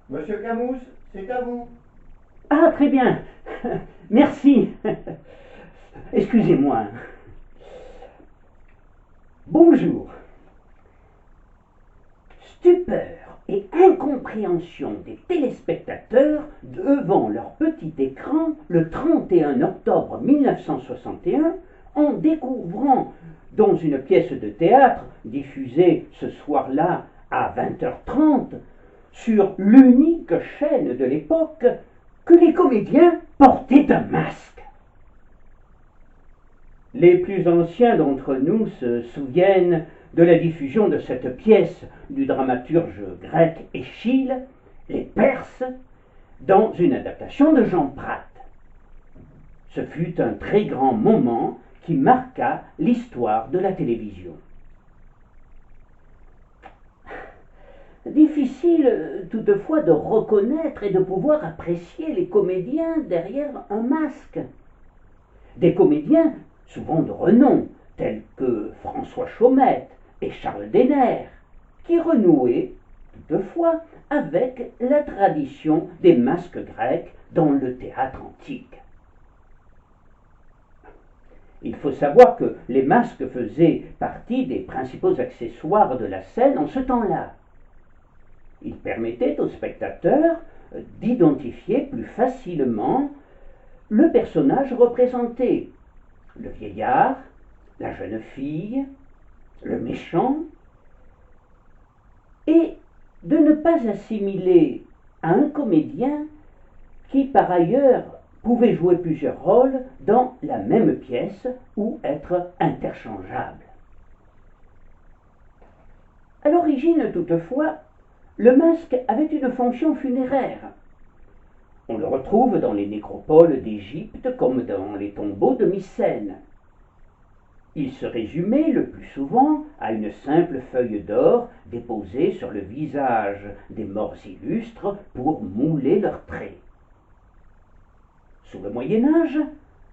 Monsieur Camus, c'est à vous. Ah, très bien. Merci. Excusez-moi. Bonjour. Stupeur et incompréhension des téléspectateurs devant leur petit écran le 31 octobre 1961 en découvrant dans une pièce de théâtre diffusée ce soir-là à 20h30 sur l'unique chaîne de l'époque que les comédiens portaient un masque. Les plus anciens d'entre nous se souviennent de la diffusion de cette pièce du dramaturge grec Échille, Les Perses, dans une adaptation de Jean Prat. Ce fut un très grand moment qui marqua l'histoire de la télévision. Difficile toutefois de reconnaître et de pouvoir apprécier les comédiens derrière un masque. Des comédiens souvent de renom, tels que François Chaumette et Charles Denner, qui renouaient toutefois avec la tradition des masques grecs dans le théâtre antique. Il faut savoir que les masques faisaient partie des principaux accessoires de la scène en ce temps-là. Ils permettaient aux spectateurs d'identifier plus facilement le personnage représenté, le vieillard, la jeune fille, le méchant, et de ne pas assimiler à un comédien qui par ailleurs pouvait jouer plusieurs rôles dans la même pièce ou être interchangeable. À l'origine toutefois, le masque avait une fonction funéraire. On le retrouve dans les nécropoles d'Égypte comme dans les tombeaux de Mycène. Il se résumait le plus souvent à une simple feuille d'or déposée sur le visage des morts illustres pour mouler leurs traits. Sous le Moyen Âge,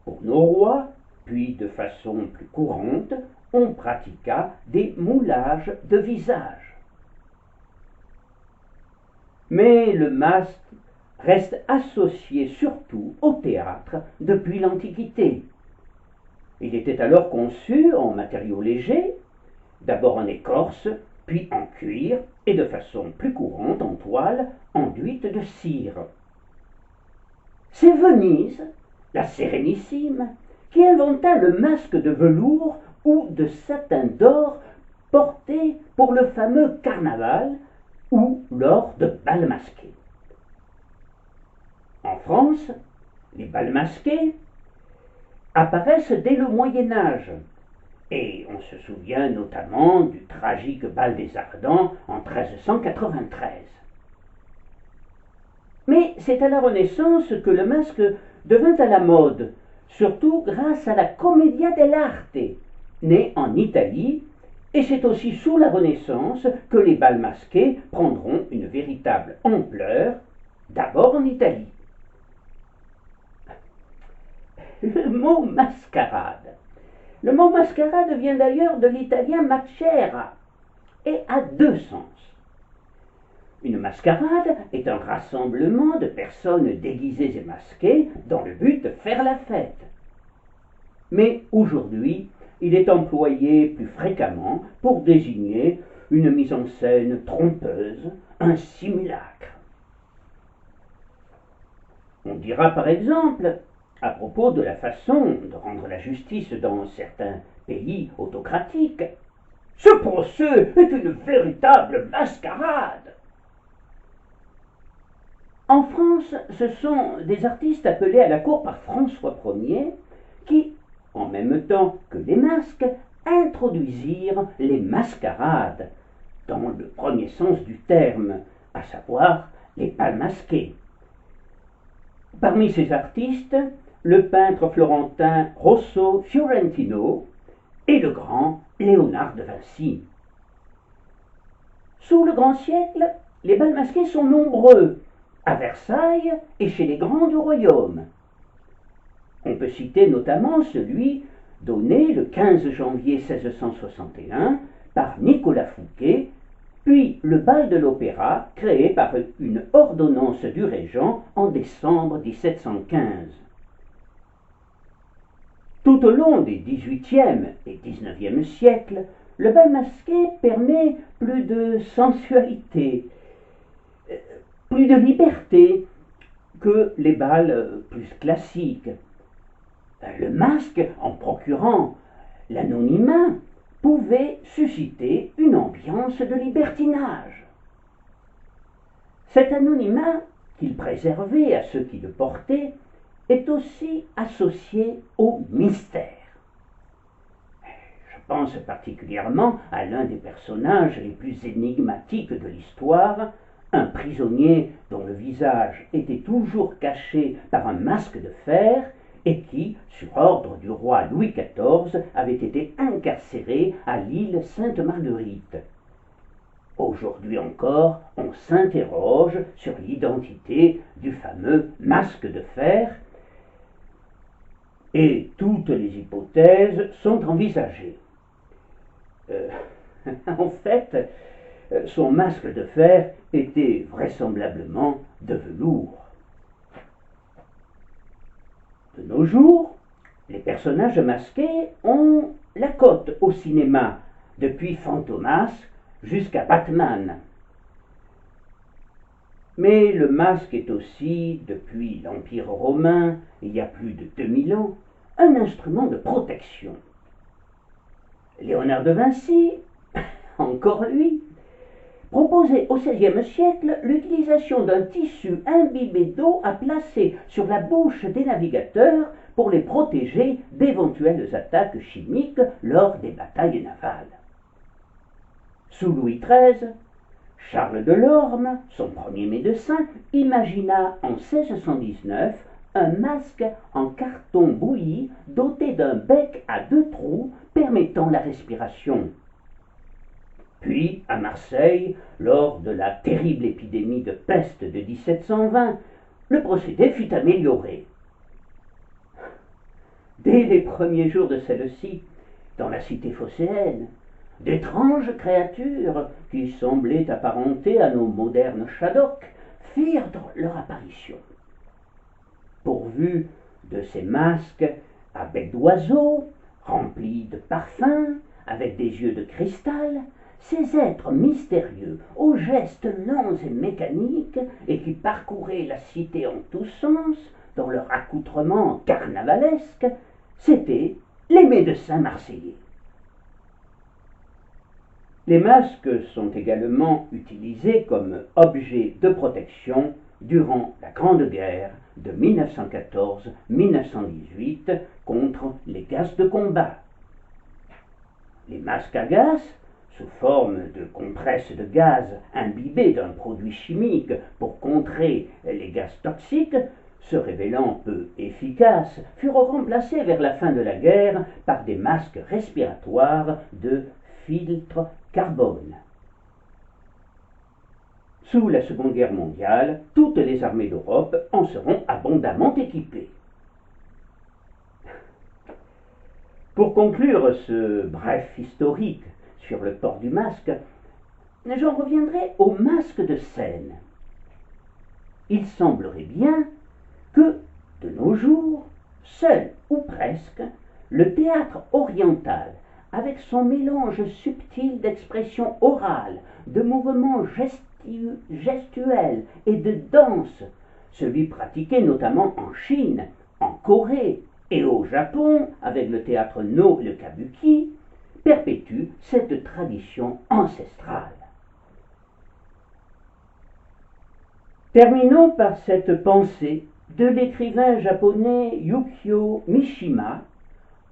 pour nos rois, puis de façon plus courante, on pratiqua des moulages de visage. Mais le masque reste associé surtout au théâtre depuis l'Antiquité. Il était alors conçu en matériaux légers, d'abord en écorce, puis en cuir et de façon plus courante en toile enduite de cire. C'est Venise, la Sérénissime, qui inventa le masque de velours ou de satin d'or porté pour le fameux carnaval ou lors de bals masqués. En France, les bals masqués apparaissent dès le Moyen Âge, et on se souvient notamment du tragique bal des Ardents en 1393. Mais c'est à la Renaissance que le masque devint à la mode, surtout grâce à la Commedia dell'arte, née en Italie, et c'est aussi sous la Renaissance que les bals masqués prendront une véritable ampleur, d'abord en Italie. Le mot mascarade. Le mot mascarade vient d'ailleurs de l'italien maschera et a deux sens. Une mascarade est un rassemblement de personnes déguisées et masquées dans le but de faire la fête. Mais aujourd'hui, il est employé plus fréquemment pour désigner une mise en scène trompeuse, un simulacre. On dira par exemple, à propos de la façon de rendre la justice dans certains pays autocratiques, ce procès est une véritable mascarade. En France, ce sont des artistes appelés à la cour par François Ier qui, en même temps que les masques, introduisirent les mascarades, dans le premier sens du terme, à savoir les bals masqués. Parmi ces artistes, le peintre florentin Rosso Fiorentino et le grand Léonard de Vinci. Sous le grand siècle, les bals masqués sont nombreux, à Versailles et chez les grands du royaume. On peut citer notamment celui donné le 15 janvier 1661 par Nicolas Fouquet puis le bal de l'opéra, créé par une ordonnance du régent en décembre 1715. Tout au long des XVIIIe et XIXe siècles, le bal masqué permet plus de sensualité, plus de liberté que les bals plus classiques. Le masque, en procurant l'anonymat, pouvait susciter une ambiance de libertinage. Cet anonymat qu'il préservait à ceux qui le portaient est aussi associé au mystère. Je pense particulièrement à l'un des personnages les plus énigmatiques de l'histoire, un prisonnier dont le visage était toujours caché par un masque de fer et qui, sur ordre du roi Louis XIV, avait été incarcéré à l'île Sainte-Marguerite. Aujourd'hui encore, on s'interroge sur l'identité du fameux masque de fer et toutes les hypothèses sont envisagées. En fait, son masque de fer était vraisemblablement de velours. De nos jours, les personnages masqués ont la cote au cinéma, depuis Fantomas jusqu'à Batman. Mais le masque est aussi, depuis l'Empire romain, il y a plus de 2000 ans, un instrument de protection. Léonard de Vinci, encore lui, proposait au XVIe siècle l'utilisation d'un tissu imbibé d'eau à placer sur la bouche des navigateurs pour les protéger d'éventuelles attaques chimiques lors des batailles navales. Sous Louis XIII, Charles de Lorme, son premier médecin, imagina en 1619 un masque en carton bouilli doté d'un bec à 2 trous permettant la respiration. Puis, à Marseille, lors de la terrible épidémie de peste de 1720, le procédé fut amélioré. Dès les premiers jours de celle-ci, dans la cité phocéenne, d'étranges créatures qui semblaient apparentées à nos modernes Shadocks firent leur apparition. Pourvus de ces masques à bec d'oiseau, remplis de parfums, avec des yeux de cristal, ces êtres mystérieux, aux gestes lents et mécaniques, et qui parcouraient la cité en tous sens, dans leur accoutrement carnavalesque, c'étaient les médecins marseillais. Les masques sont également utilisés comme objet de protection durant la Grande Guerre de 1914-1918 contre les gaz de combat. Les masques à gaz, sous forme de compresses de gaz imbibées d'un produit chimique pour contrer les gaz toxiques, se révélant peu efficaces, furent remplacés vers la fin de la guerre par des masques respiratoires de filtre carbone. Sous la Seconde Guerre mondiale, toutes les armées d'Europe en seront abondamment équipées. Pour conclure ce bref historique sur le port du masque, j'en reviendrai au masque de scène. Il semblerait bien que, de nos jours, seul ou presque, le théâtre oriental, avec son mélange subtil d'expressions orales, de mouvements gestuels et de danse, celui pratiqué notamment en Chine, en Corée et au Japon, avec le théâtre No et le kabuki, perpétue cette tradition ancestrale. Terminons par cette pensée de l'écrivain japonais Yukio Mishima,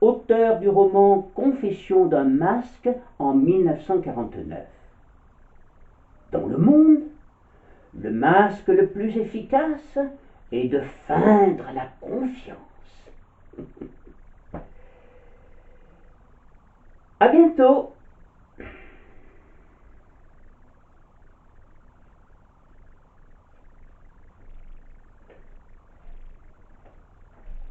auteur du roman Confession d'un masque en 1949. Dans le monde, le masque le plus efficace est de feindre la confiance. À bientôt!